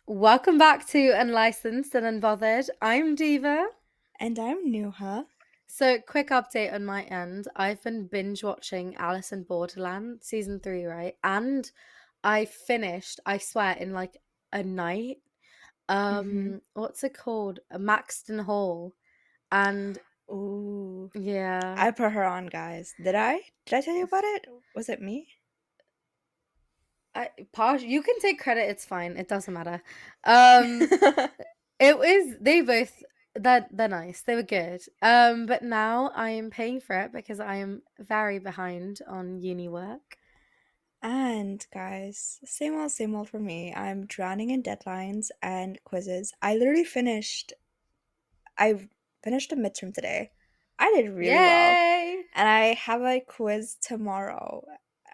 Welcome back to Unlicensed and Unbothered. I'm Diva. And I'm Nuha. So, quick update on my end. I've been binge watching Alice in Borderland season 3, right? And I finished, I swear, in like a night. Mm-hmm. What's it called? Maxton Hall. And Ooh. yeah, I put her on, guys. Did I? Did I tell you about it? Was it me? you can take credit, it's fine. It doesn't matter. Um It was they both they're nice. They were good. But now I am paying for it because I am very behind on uni work. And guys, same old for me. I'm drowning in deadlines and quizzes. I finished a midterm today. I did really well. Yay! And I have a quiz tomorrow.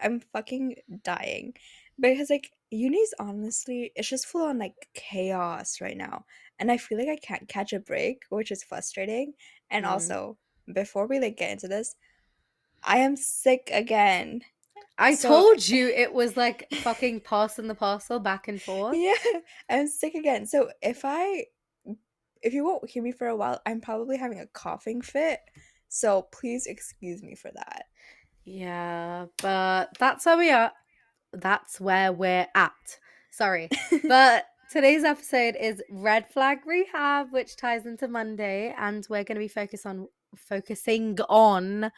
I'm fucking dying. Because like uni's honestly, it's just full on like chaos right now. And I feel like I can't catch a break, which is frustrating. And Mm. also, before we like get into this, I am sick again. I So told you it was like fucking passing the parcel back and forth. yeah, I'm sick again. So if you won't hear me for a while, I'm probably having a coughing fit. So please excuse me for that. Yeah, but that's where we are. That's where we're at. Sorry. But today's episode is red flag rehab, which ties into Monday, and we're going to be focusing on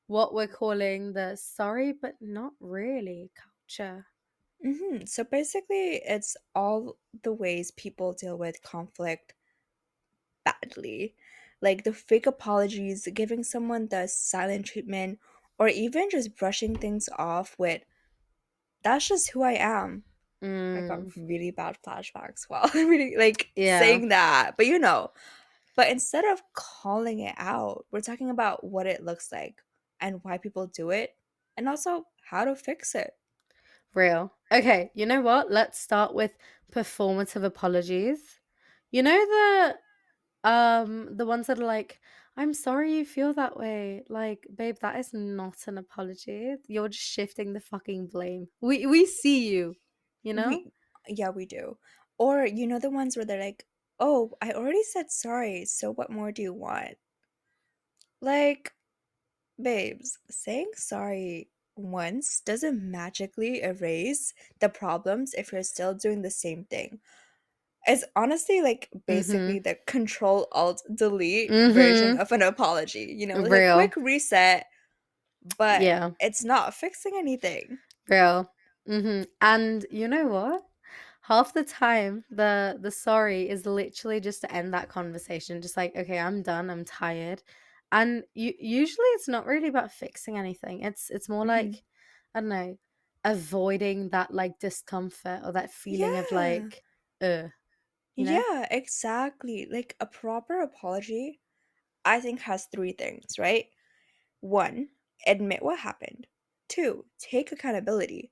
what we're calling the sorry but not really culture. So basically, it's all the ways people deal with conflict badly. Like the fake apologies, giving someone the silent treatment, or even just brushing things off with, that's just who I am. I Mm, got really bad flashbacks while really like yeah, saying that, but you know. But instead of calling it out, we're talking about what it looks like and why people do it, and also how to fix it. real. Okay, you know what? Let's start with performative apologies. You know the ones that are like, I'm sorry you feel that way. Like, babe, that is not an apology. You're just shifting the fucking blame. We see you, you know? We, yeah, we do. Or you know the ones where they're like, "Oh, I already said sorry, so what more do you want?" Like, babes, saying sorry once doesn't magically erase the problems if you're still doing the same thing. It's honestly like Mm-hmm. basically the control alt delete version Mm-hmm. of an apology, like a Real. quick reset, but Yeah. it's not fixing anything. Real. And you know what? Half the time, the sorry is literally just to end that conversation. Just like, okay, I'm done. I'm tired. And usually it's not really about fixing anything. It's more Mhm. like, I don't know, avoiding that like discomfort or that feeling of Yeah. like, uh, you know? Yeah, exactly. Like a proper apology, I think, has three things, right? One, admit what happened. Two, take accountability.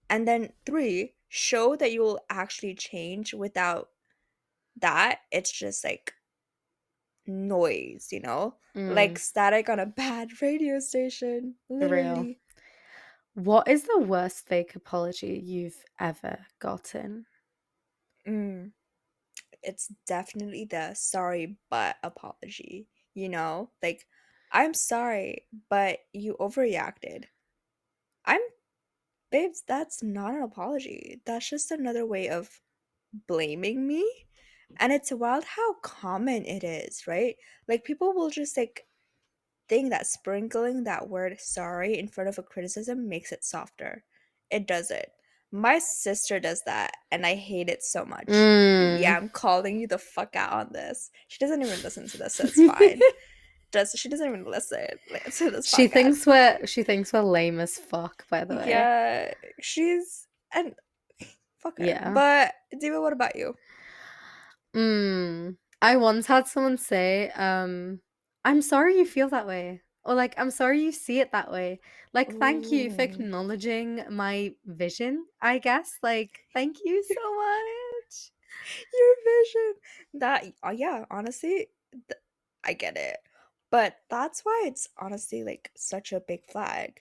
And then three, show that you will actually change. Without that, it's just like noise, like Mm, static on a bad radio station, real. literally. What is the worst fake apology you've ever gotten? Mm, it's definitely the sorry but apology, Like, I'm sorry, but you overreacted. I'm Babes, that's not an apology. That's just another way of blaming me. And it's wild how common it is, right? Like people will just like think that sprinkling that word sorry in front of a criticism makes it softer. It doesn't. My sister does that and I hate it so much. Yeah, Mm. I'm calling you the fuck out on this. She doesn't even listen to this, so it's fine. Does She doesn't even listen to this podcast. She thinks we're lame as fuck, by the way. Yeah, she's and fuck her. Yeah. But Diva, what about you? I once had someone say, I'm sorry you feel that way. Or like, I'm sorry you see it that way. Like, thank you for Ooh, acknowledging my vision, I guess. Like, thank you so much. your vision. That yeah, honestly, I get it. But that's why it's honestly like such a big flag.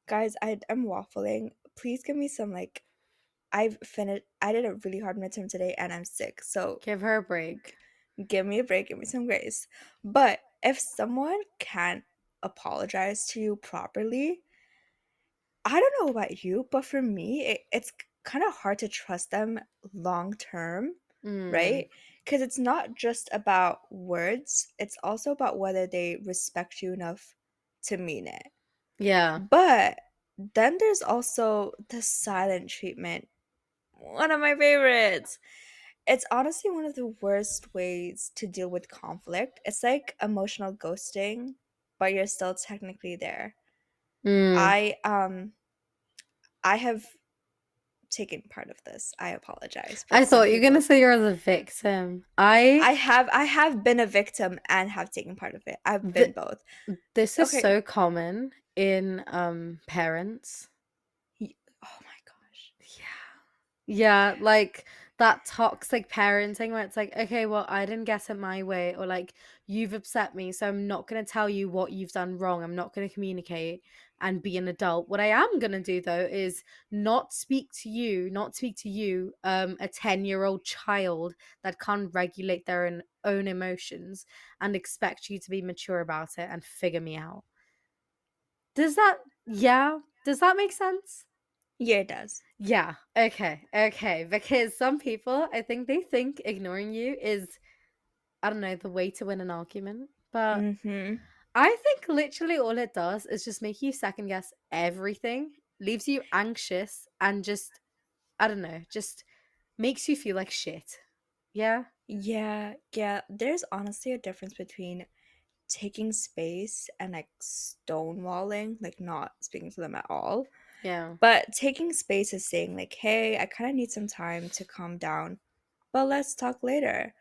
Guys, I'm waffling. Please give me some like I did a really hard midterm today and I'm sick. So Give her a break. give me a break, give me some grace. But if someone can't apologize to you properly, I don't know about you, but for me, it's kind of hard to trust them long term, Mm. right? Because it's not just about words, it's also about whether they respect you enough to mean it. Yeah. But then there's also the silent treatment, one of my favorites. It's honestly one of the worst ways to deal with conflict. It's like emotional ghosting, but you're still technically there. Mm. I have taken part of this. I apologize, I but some thought you were gonna people say you're the victim. I I have been a victim and have taken part of it. I've been th- both. this is Okay. so common in parents. Oh my gosh. Yeah. Yeah, like that toxic parenting where it's like, okay, well, I didn't get it my way, or like, you've upset me, so I'm not going to tell you what you've done wrong. I'm not going to communicate and be an adult. What I am going to do though is not speak to you, a 10-year-old child that can't regulate their own emotions and expect you to be mature about it and figure me out. Yeah, does that make sense? Yeah, it does. Yeah. Okay. Okay. Because some people, I think they think ignoring you is, I don't know, the way to win an argument. But Mm-hmm. I think literally all it does is just make you second guess everything, leaves you anxious, and just, I don't know, just makes you feel like shit. Yeah. Yeah, yeah. There's honestly a difference between taking space and like stonewalling, like not speaking to them at all. Yeah. But taking space is saying like, hey, I kind of need some time to calm down, but let's talk later.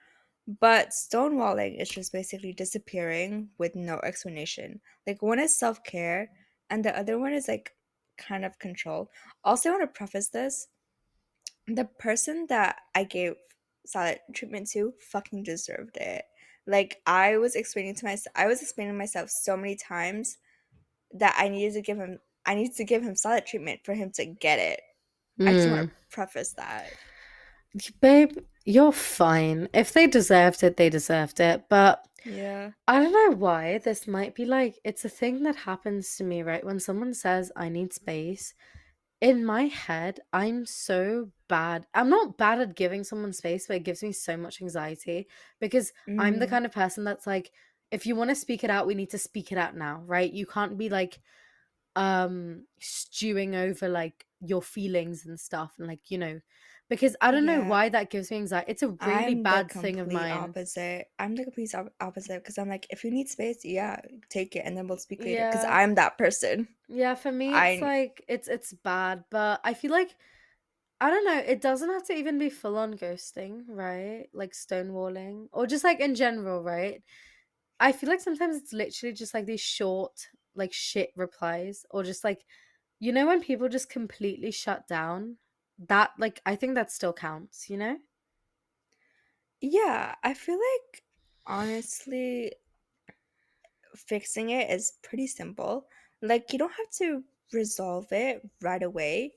But stonewalling is just basically disappearing with no explanation. Like one is self care, and the other one is like kind of control. Also, I want to preface this: the person that I gave silent treatment to fucking deserved it. Like I was explaining myself so many times that I needed to give him silent treatment for him to get it. I just want to Hmm. preface that. Babe, you're fine. If they deserved it, they deserved it. But Yeah. I don't know why this might be like, it's a thing that happens to me, right? When someone says, I need space, in my head, I'm so bad. I'm not bad at giving someone space, but it gives me so much anxiety because I'm the Mm, kind of person that's like, if you want to speak it out, we need to speak it out now, right? You can't be like, stewing over like your feelings and stuff and like, because I don't know yeah. why that gives me anxiety. It's a really I'm the bad thing of complete mine. opposite. I'm the complete opposite because I'm like, if you need space, yeah, take it, and then we'll speak later. Because Yeah. I'm that person. Yeah, for me it's I like it's bad, but I feel like I don't know, it doesn't have to even be full on ghosting, right? Like stonewalling or just like in general, right? I feel like sometimes it's literally just like these short like shit replies or just like when people just completely shut down, that like I think that still counts. Yeah, I feel like honestly, fixing it is pretty simple. Like, you don't have to resolve it right away,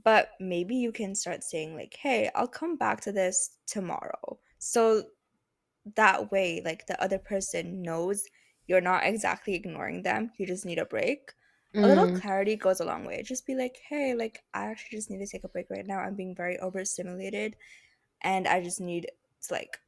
but maybe you can start saying, like, hey, I'll come back to this tomorrow. So that way, like, the other person knows you're not exactly ignoring them, you just need a break. A little Mm. clarity goes a long way. Just be like, hey, like, I actually just need to take a break right now. I'm being very overstimulated and I just need like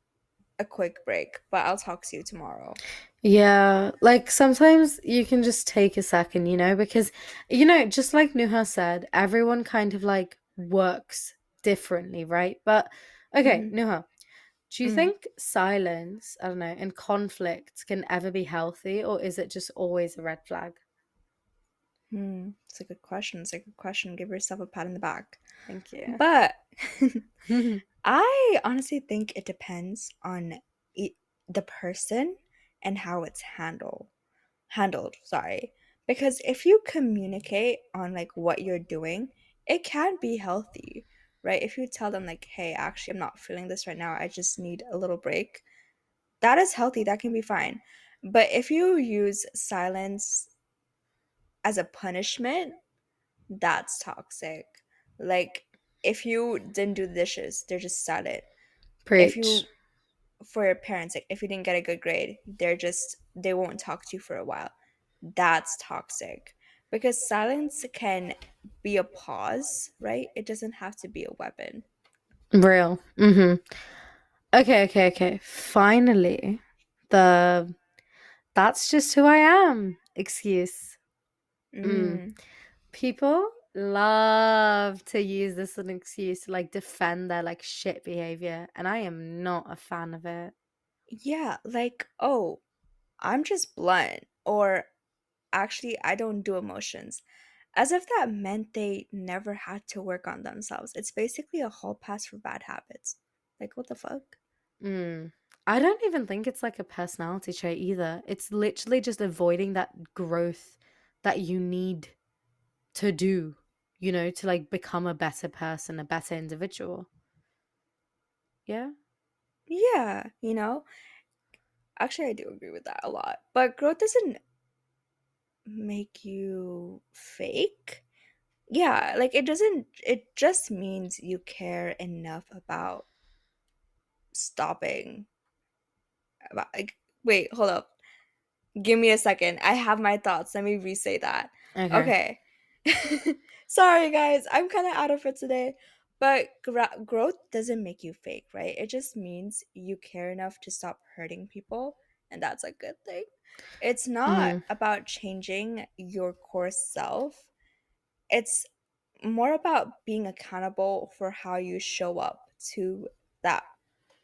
a quick break, but I'll talk to you tomorrow. Yeah, like sometimes you can just take a second, because just like Nuha said, everyone kind of like works differently, right? But okay, Mm-hmm. Nuha, do you Mm. think silence, I don't know, in conflict can ever be healthy, or is it just always a red flag? Hmm. It's a good question. It's a good question. Give yourself a pat on the back. Thank you. But I honestly think it depends on e- the person and how it's handled, sorry. Because if you communicate on like what you're doing, it can be healthy, right? If you tell them like, "Hey, actually I'm not feeling this right now. I just need a little break." That is healthy. That can be fine. But if you use silence as a punishment, that's toxic. Like if you didn't do the dishes, they're just silent. If Preach. you For your parents, like if you didn't get a good grade, they won't talk to you for a while. That's toxic. Because silence can be a pause, right? It doesn't have to be a weapon. Real. Okay, okay, okay. Finally, the that's just who I am excuse. Mm. Mm. People love to use this as an excuse to like defend their like shit behavior, and I am not a fan of it. Yeah, like, oh, I'm just blunt, or actually, I don't do emotions. As if that meant they never had to work on themselves. It's basically a hall pass for bad habits. Like, what the fuck? Mm. I don't even think it's like a personality trait either. It's literally just avoiding that growth that you need to do, to like become a better person, a better individual. Yeah. Yeah, actually, I do agree with that a lot. But growth doesn't make you fake. Yeah, like it just means you care enough about stopping. About, like, wait, hold up. Give me a second. I have my thoughts. Let me re-say that. Okay. Okay. Sorry, guys. I'm kind of out of it today. But growth doesn't make you fake, right? It just means you care enough to stop hurting people, and that's a good thing. It's not Mm, about changing your core self. It's more about being accountable for how you show up to that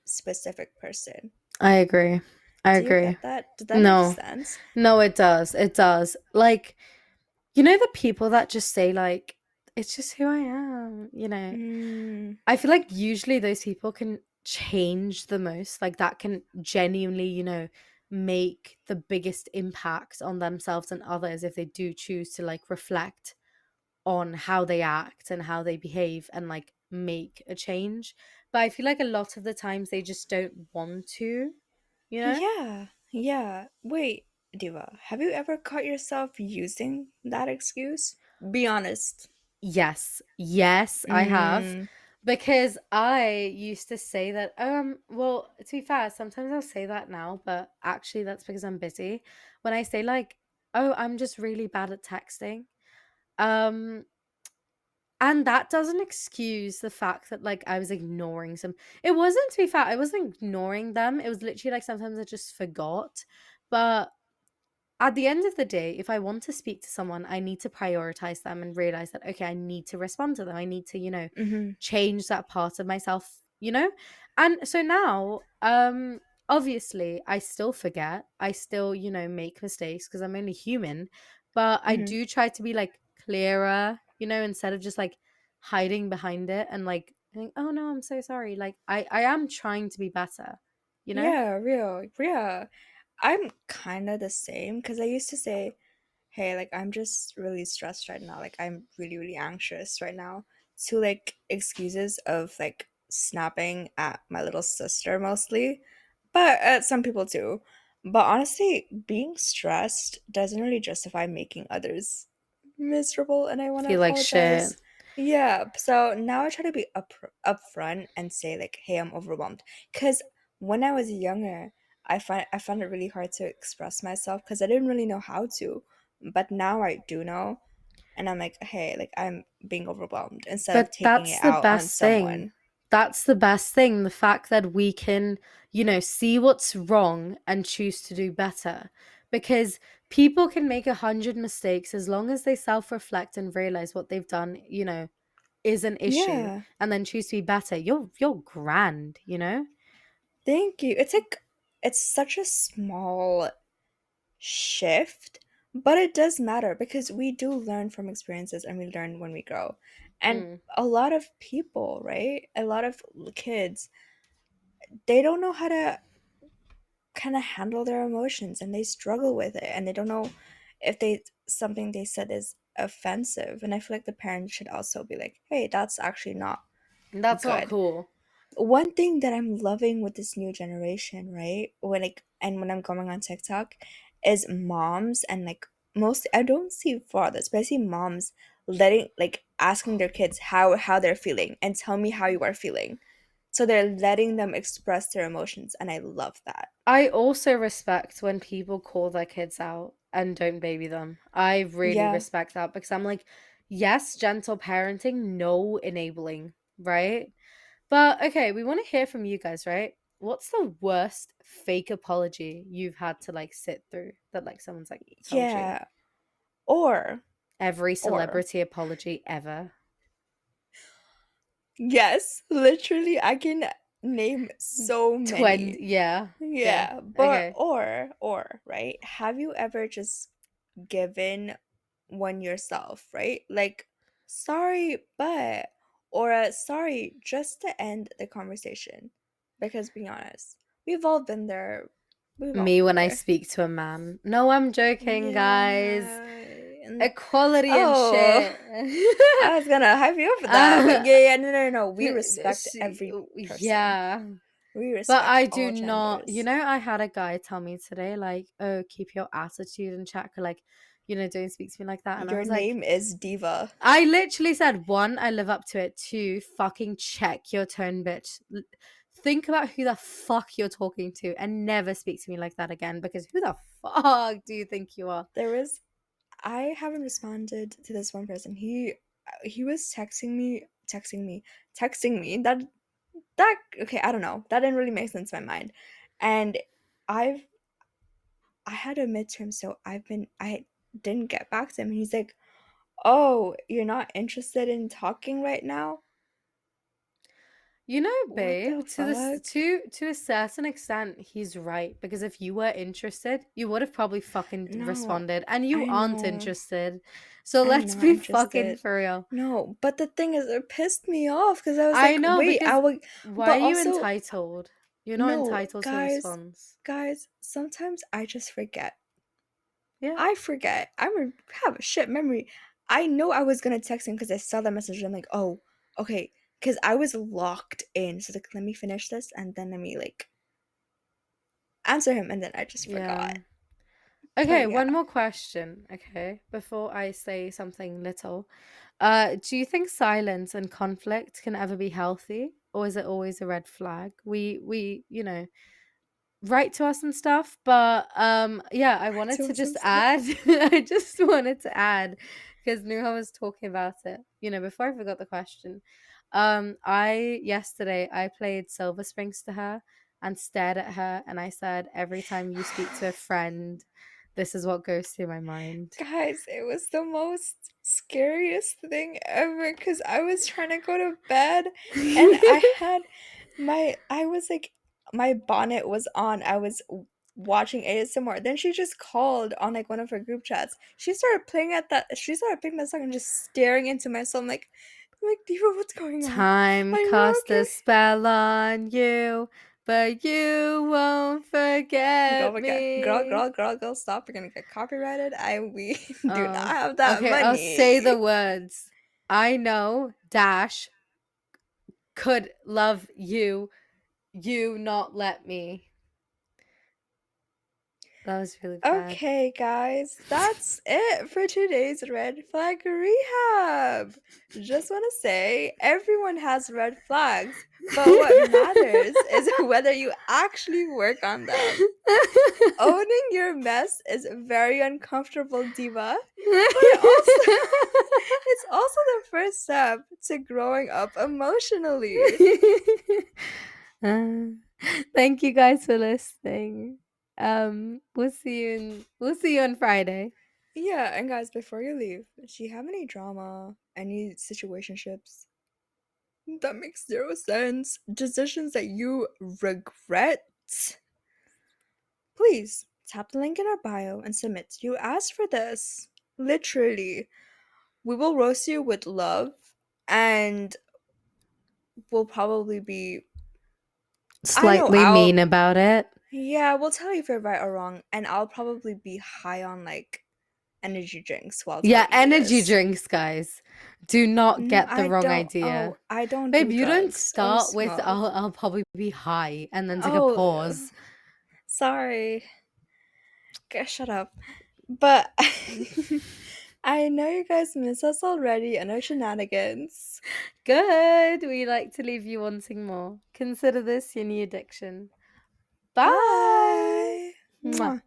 specific person. I agree. I Do you agree. get that? Did that make No. sense? No, it does. It does. Like, the people that just say like it's just who I am. Mm, I feel like usually those people can change the most. Like that can genuinely, make the biggest impact on themselves and others if they do choose to like reflect on how they act and how they behave and like make a change. But I feel like a lot of the times they just don't want to, you know? yeah, yeah. Wait, Diva, have you ever caught yourself using that excuse? Be honest. Yes. Yes, I have. Mm, Because I used to say that, well, to be fair, sometimes I'll say that now, but actually that's because I'm busy. When I say like, oh, I'm just really bad at texting. Um, and that doesn't excuse the fact that like I was ignoring some. It wasn't, to be fair, I wasn't ignoring them. It was literally like sometimes I just forgot. But at the end of the day, if I want to speak to someone, I need to prioritize them and realize that, okay, I need to respond to them. I need to, mm-hmm, change that part of myself. And so now, obviously, I still forget. I still, make mistakes because I'm only human. But I mm-hmm. do try to be like clearer, instead of just like hiding behind it and like think, oh no, I'm so sorry. Like I am trying to be better, you know? Yeah, real. Yeah. I'm kind of the same because I used to say, hey, like, I'm just really stressed right now. Like, I'm really, really anxious right now. To like excuses of like snapping at my little sister mostly, but at some people too. But honestly, being stressed doesn't really justify making others miserable, and I want to Feel like shit. apologize. Yeah, so now I try to be upfront and say like, "Hey, I'm overwhelmed." Because when I was younger, I found it really hard to express myself because I didn't really know how to. But now I do know, and I'm like, "Hey, like I'm being overwhelmed," instead of But taking it that's the out on best thing. someone. That's the best thing. The fact that we can, see what's wrong and choose to do better. Because people can make 100 mistakes as long as they self reflect and realize what they've done, is an issue Yeah, and then choose to be better. You're grand. thank you. It's such a small shift, but it does matter because we do learn from experiences and we learn when we grow. And Mm. a lot of people, right? A lot of kids, they don't know how to kind of handle their emotions and they struggle with it and they don't know if they something they said is offensive. And I feel like the parents should also be like, "Hey, that's actually not That's not good." cool. One thing that I'm loving with this new generation, right? When I'm going on TikTok, is moms and like mostly I don't see fathers, but I see moms letting, like, asking their kids how they're feeling and tell me how you are feeling. So they're letting them express their emotions, and I love that. I also respect when people call their kids out and don't baby them. I really Yeah. respect that because I'm like, yes, gentle parenting, no enabling, right? But okay, we want to hear from you guys, right? What's the worst fake apology you've had to like sit through that like someone's like told you? Yeah. Or Every or celebrity apology ever. yes, literally I can name so 20, many. yeah. Okay. Yeah, but Okay. right? Have you ever just given one yourself, right? Like, sorry, but, or a sorry just to end the conversation. Because be honest, we've all been there. We've all Me been when I there. speak to a man. No, I'm joking, guys. Yeah. And Equality and oh, shit. I was gonna hype you up for that, but uh, yeah, yeah, no, no, no. We respect every person. yeah. We But respect I do all not, genders. I had a guy tell me today, like, oh, keep your attitude in check, or like, don't speak to me like that. And I Your was like, name is Diva. I literally said, one, I live up to it. Two, fucking check your tone, bitch. Think about who the fuck you're talking to and never speak to me like that again because who the fuck do you think you are? There was I haven't responded to this one person. He was texting me. That okay, I don't know. That didn't really make sense in my mind. And I've I had a midterm, so I didn't get back to him. He's like, "Oh, you're not interested in talking right now?" What Babe, the to this fuck? to a certain extent, he's right because if you were interested, you would have probably fucking No, responded, and you I aren't know. interested. So I'm let's not be fucking interested. for real. No, but the thing is, it pissed me off because I was I like, know wait, I because would, why but are you also, entitled? You're not no, entitled to a response. guys, sometimes I just forget. Yeah. I forget. Have a shit memory. I know I was gonna text him because I saw that message. And I'm like, oh, okay, because I was locked in. So like, let me finish this and then let me like answer him, and then I just Yeah. forgot. Okay, But yeah, one more question, okay, before I say something little. Do you think silence and conflict can ever be healthy, or is it always a red flag? We write to us and stuff, but yeah, I wanted to to us just and stuff. add I just wanted to add because Nuha was talking about it, before I forgot the question. I yesterday I played Silver Springs to her and stared at her and I said, every time you speak to a friend, this is what goes through my mind. Guys, it was the most scariest thing ever because I was trying to go to bed and I was like, my bonnet was on. I was watching ASMR. Then she just called on like one of her group chats. She started playing that song and just staring into my soul. I'm like, Diva, what's going on? Time Are you cast a okay? spell on you, but you won't Girl, forget we got, girl, me. girl, girl, girl, stop. We're gonna get copyrighted. We do not have that Okay, I'll say money. the words. I know Dash could love you, you not let me. That was really bad. Okay, guys, that's it for today's red flag rehab. Just want to say everyone has red flags, but what matters is whether you actually work on them. Owning your mess is very uncomfortable, Diva, but it's also the first step to growing up emotionally. Uh, Thank you guys for listening. We'll see you on Friday. Yeah, and guys, before you leave, do you have any drama, any situationships that makes zero sense, decisions that you regret? Please tap the link in our bio and submit. You asked for this. Literally. We will roast you with love and we'll probably be, I know Slightly mean I'll, about it. yeah, we'll tell you if you're right or wrong, and I'll probably be high on like energy drinks while Yeah, telling you energy this. drinks, guys. Do not No, get the I wrong don't. idea. Oh, I don't Babe, do you don't drugs or start with smoke. I'll probably be high and then take a Oh, pause. sorry. Okay, shut up. But I know you guys miss us already and our shenanigans. Good. We like to leave you wanting more. Consider this your new addiction. Bye. Bye. Mwah. Mwah.